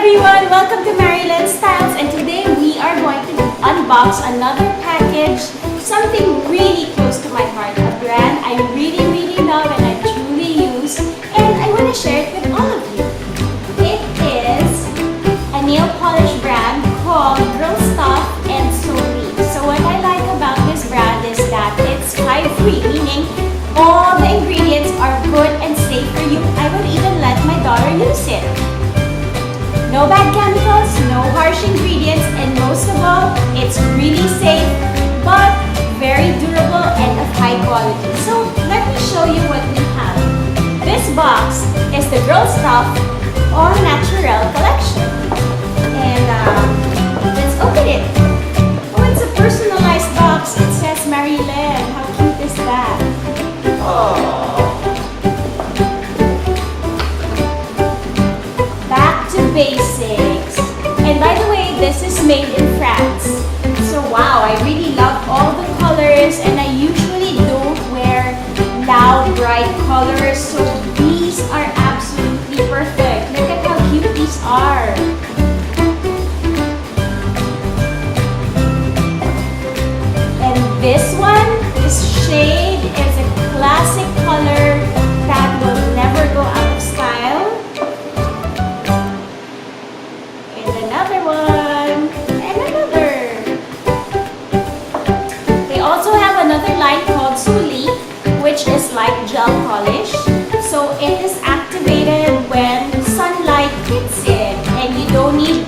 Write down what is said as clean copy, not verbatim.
everyone! Welcome to Marilen Styles, and today we are going to unbox another package, something really close to my heart, a brand I really love and I truly use, and I want to share it with all of you. It is a nail polish brand called Stuff and Solique. So what I like about this brand is that it's fly-free, meaning all the ingredients are good and safe for you. I would even let my daughter use it. No bad chemicals, no harsh ingredients, and most of all, it's really safe, but very durable and of high quality. So let me show you what we have. This box is the Girl Stuff All Natural collection. And let's open it. Oh, it's a personalized box. It says Marilen. How cute is that? Back to basics. And by the way, this is made in France. So wow, I really love all the colors, and I usually don't wear loud, bright colors. So these are absolutely perfect. Look at how cute these are. And this one, this shade is a classic color that will never go out of style. And another one, and another. They also have another line called Solique, which is like gel polish. So it is activated when sunlight hits it, and you don't need